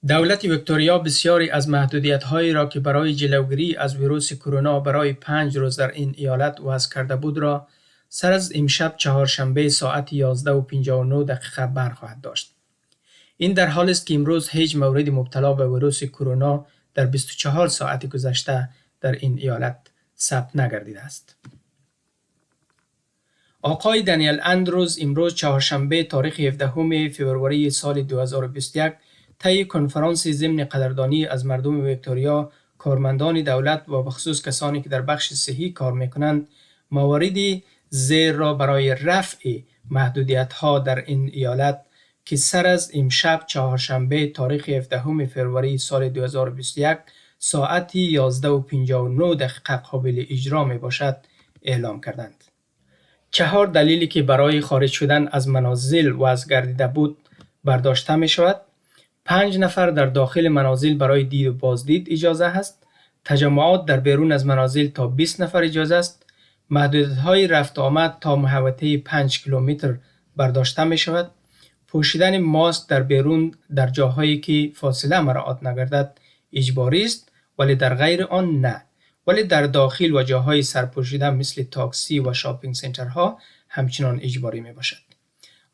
دولت ویکتوریا بسیاری از محدودیت‌هایی را که برای جلوگیری از ویروس کرونا برای 5 روز در این ایالت وضع کرده بود را سر از امشب چهارشنبه ساعت 11:59 برخواهد داشت. این در حالی است که امروز هیچ مورد مبتلا به ویروس کرونا در 24 ساعت گذشته در این ایالت ثبت نگردیده است. آقای دانیل اندروز امروز چهارشنبه تاریخ 17 فبروری سال 2021 طی کنفرانسی ضمن قدردانی از مردم ویکتوریا، کارمندان دولت و بخصوص کسانی که در بخش صحی کار میکنند، مواردی زیر را برای رفع محدودیت‌ها در این ایالت که سر از امشب چهارشنبه تاریخ 17 فوریه سال 2021 ساعت 11:59 قابل اجرا می باشد اعلام کردند. 4 دلیلی که برای خارج شدن از منازل وضع گردیده بود برداشته می شود. 5 نفر در داخل منازل برای دید و بازدید اجازه است. تجمعات در بیرون از منازل تا 20 نفر اجازه است. محدودیت‌های رفت آمد تا محوطه 5 کیلومتر برداشته می شود. پوشیدن ماسک در بیرون در جاهایی که فاصله مراعات نگردد اجباری است، ولی در غیر آن نه. ولی در داخل و جاهای سرپوشیده مثل تاکسی و شاپینگ سنترها همچنان اجباری می باشد.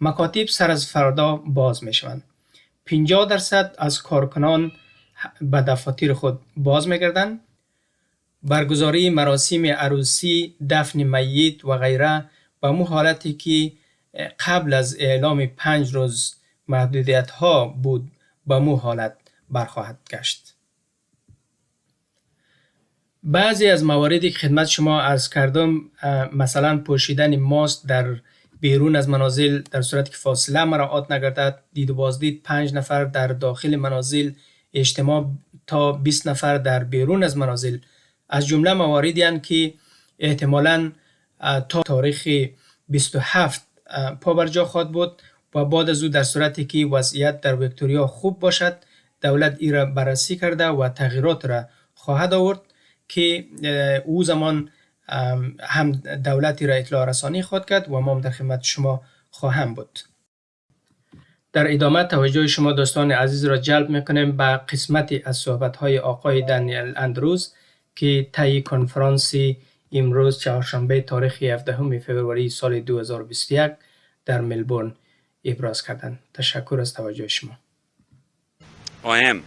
مکاتب سر از فردا باز می شوند. 50% از کارکنان به دفاتر خود باز می گردند. برگزاری مراسم عروسی، دفن میت و غیره به مو حالتی که قبل از اعلام 5 روز محدودیت ها بود به مو حالت برخواهد گشت. بعضی از مواردی که خدمت شما عرض کردم، مثلا پوشیدن ماسک در بیرون از منازل در صورتی که فاصله مراعات نگردد، دید و بازدید 5 نفر در داخل منازل، اجتماع تا 20 نفر در بیرون از منازل از جمله مواردی هستند که احتمالاً تا تاریخ 27 پابرجا خواهد بود و بعد از او در صورتی که وضعیت در ویکتوریا خوب باشد دولت این را بررسی کرده و تغییرات را خواهد آورد که او زمان هم دولتی را اطلاع رسانی خواهد کرد و ما هم در خدمت شما خواهم بود. در ادامه توجه شما دوستان عزیز را جلب میکنیم به قسمتی از صحبت‌های آقای دانیل اندروز که طی کنفرانسی امروز چهارشنبه تاریخ 17 فوریه سال 2021 در ملبورن ابراز کردند. تشکر از توجه شما. I am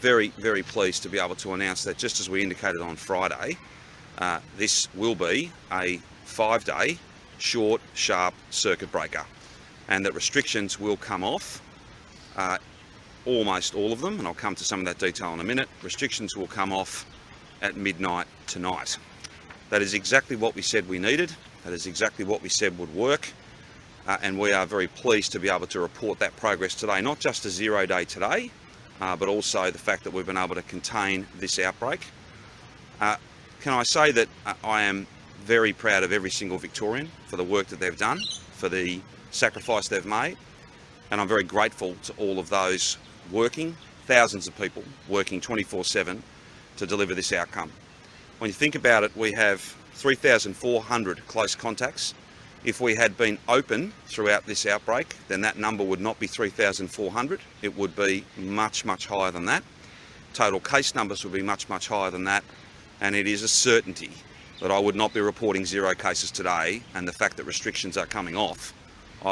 very pleased to be able to announce that, just as we indicated on Friday, this will be a 5-day short, sharp circuit breaker, and that restrictions will come off, almost all of them, and I'll come to some of that detail in a minute. Restrictions will come off at midnight tonight. That is exactly what we said we needed. That is exactly what we said would work. And we are very pleased to be able to report that progress today, not just a 0 day today, but also the fact that we've been able to contain this outbreak. Can I say that I am very proud of every single Victorian for the work that they've done, for the sacrifice they've made, and I'm very grateful to all of those working, thousands of people working 24/7 to deliver this outcome. When you think about it, we have 3,400 close contacts. If we had been open throughout this outbreak, then that number would not be 3,400. It would be much higher than that. Total case numbers would be much higher than that. And it is a certainty that I would not be reporting 0 cases today, and the fact that restrictions are coming off,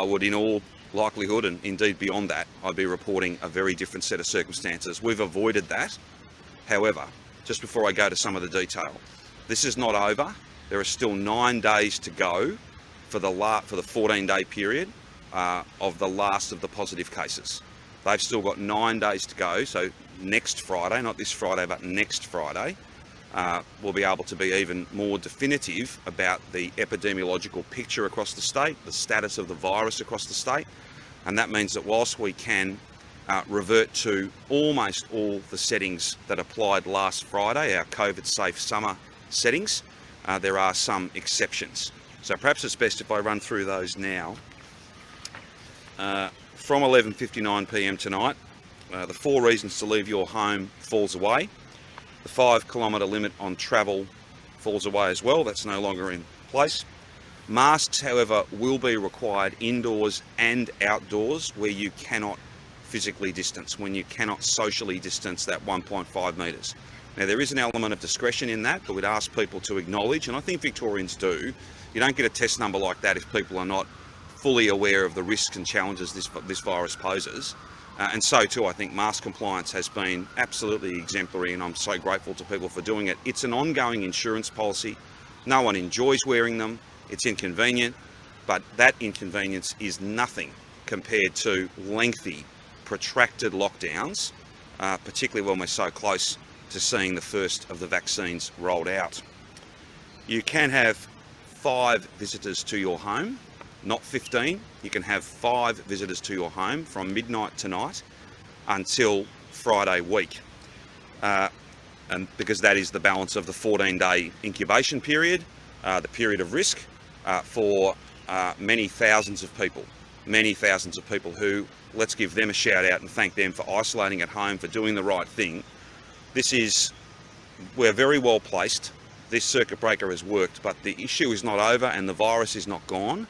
I would in all likelihood, and indeed beyond that, I'd be reporting a very different set of circumstances. We've avoided that. However, just before I go to some of the detail, this is not over. There are still 9 days to go for the 14-day period of the last of the positive cases. They've still got 9 days to go, so next Friday, not this Friday, but next Friday, we'll be able to be even more definitive about the epidemiological picture across the state, the status of the virus across the state, and that means that whilst we can revert to almost all the settings that applied last Friday, our COVID-safe summer settings, there are some exceptions. So perhaps it's best if I run through those now. From 11:59 p.m. tonight, the 4 reasons to leave your home falls away. The 5-kilometre limit on travel falls away as well. That's no longer in place. Masks, however, will be required indoors and outdoors where you cannot physically distance, when you cannot socially distance that 1.5 metres. Now, there is an element of discretion in that, but we'd ask people to acknowledge, and I think Victorians do, you don't get a test number like that if people are not fully aware of the risks and challenges this virus poses. And so too, I think mask compliance has been absolutely exemplary, and I'm so grateful to people for doing it. It's an ongoing insurance policy. No one enjoys wearing them. It's inconvenient, but that inconvenience is nothing compared to lengthy, protracted lockdowns, particularly when we're so close to seeing the first of the vaccines rolled out. You can have 5 visitors to your home, not 15. You can have 5 visitors to your home from midnight tonight until Friday week. And because that is the balance of the 14-day incubation period, the period of risk for many thousands of people who, let's give them a shout out and thank them for isolating at home, for doing the right thing. We're very well placed. This circuit breaker has worked, but the issue is not over and the virus is not gone.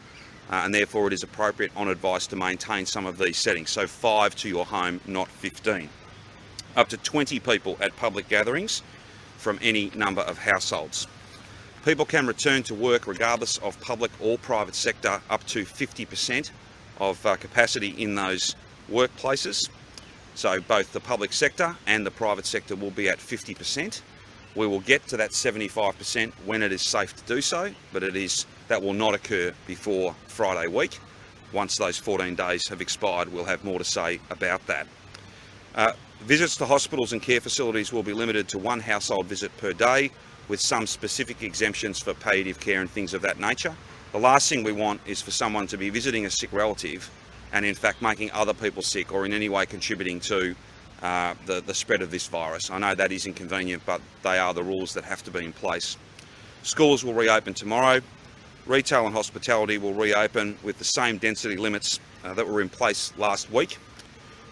And therefore it is appropriate on advice to maintain some of these settings. So 5 to your home, not 15. Up to 20 people at public gatherings from any number of households. People can return to work regardless of public or private sector, up to 50% of capacity in those workplaces. So both the public sector and the private sector will be at 50%. We will get to that 75% when it is safe to do so, but that will not occur before Friday week. Once those 14 days have expired, we'll have more to say about that. Visits to hospitals and care facilities will be limited to 1 household visit per day, with some specific exemptions for palliative care and things of that nature. The last thing we want is for someone to be visiting a sick relative and in fact making other people sick or in any way contributing to the spread of this virus. I know that is inconvenient, but they are the rules that have to be in place. Schools will reopen tomorrow. Retail and hospitality will reopen with the same density limits that were in place last week.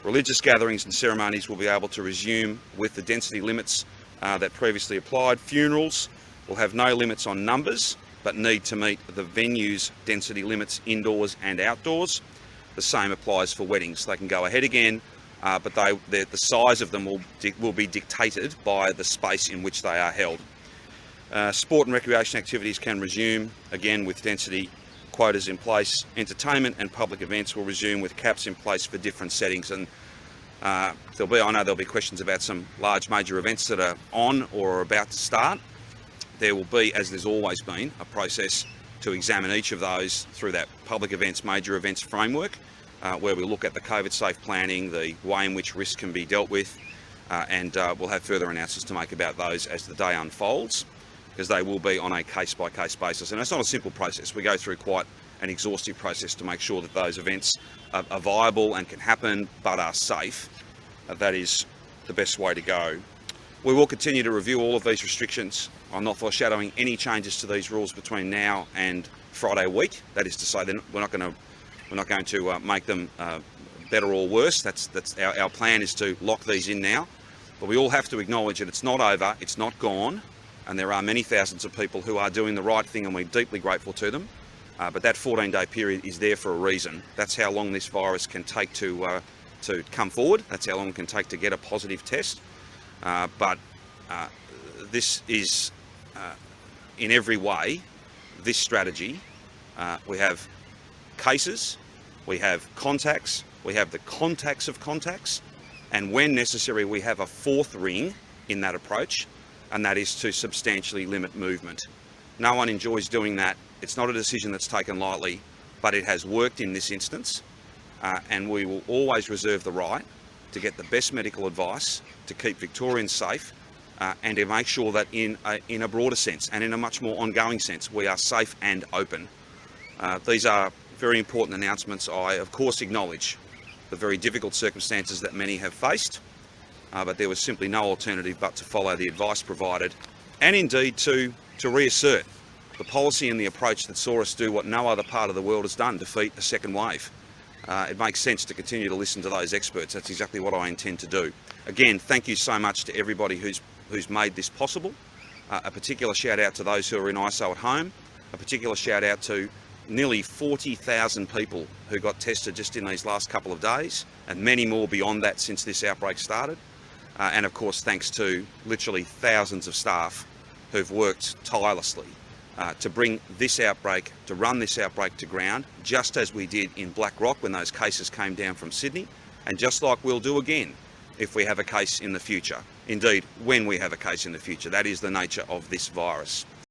Religious gatherings and ceremonies will be able to resume with the density limits that previously applied. Funerals will have no limits on numbers, but need to meet the venue's density limits indoors and outdoors. The same applies for weddings. They can go ahead again, but the size of them will be dictated by the space in which they are held. Sport and recreation activities can resume, again with density quotas in place. Entertainment and public events will resume with caps in place for different settings. And I know there'll be questions about some large major events that are on or are about to start. There will be, as there's always been, a process to examine each of those through that public events, major events framework, where we look at the COVID safe planning, the way in which risk can be dealt with, and we'll have further announcements to make about those as the day unfolds, because they will be on a case-by-case basis. And it's not a simple process. We go through quite an exhaustive process to make sure that those events are viable and can happen, but are safe. That is the best way to go. We will continue to review all of these restrictions. I'm not foreshadowing any changes to these rules between now and Friday week. That is to say, we're not going to make them better or worse. That's our plan is to lock these in now. But we all have to acknowledge that it's not over, it's not gone, and there are many thousands of people who are doing the right thing, and we're deeply grateful to them. But that 14-day period is there for a reason. That's how long this virus can take to come forward. That's how long it can take to get a positive test. But this is, in every way, this strategy. We have cases, we have contacts, we have the contacts of contacts, and when necessary, we have a 4th ring in that approach, and that is to substantially limit movement. No one enjoys doing that. It's not a decision that's taken lightly, but it has worked in this instance, and we will always reserve the right to get the best medical advice to keep Victorians safe, and to make sure that in a broader sense and in a much more ongoing sense, we are safe and open. These are very important announcements. I, of course, acknowledge the very difficult circumstances that many have faced, but there was simply no alternative but to follow the advice provided, and indeed to reassert the policy and the approach that saw us do what no other part of the world has done, defeat a second wave. It makes sense to continue to listen to those experts. That's exactly what I intend to do. Again, thank you so much to everybody who's made this possible. A particular shout out to those who are in ISO at home. A particular shout out to nearly 40,000 people who got tested just in these last couple of days, and many more beyond that since this outbreak started. And of course, thanks to literally thousands of staff who've worked tirelessly to bring this outbreak, to run this outbreak to ground, just as we did in Blackrock when those cases came down from Sydney, and just like we'll do again if we have a case in the future. Indeed, when we have a case in the future. That is the nature of this virus.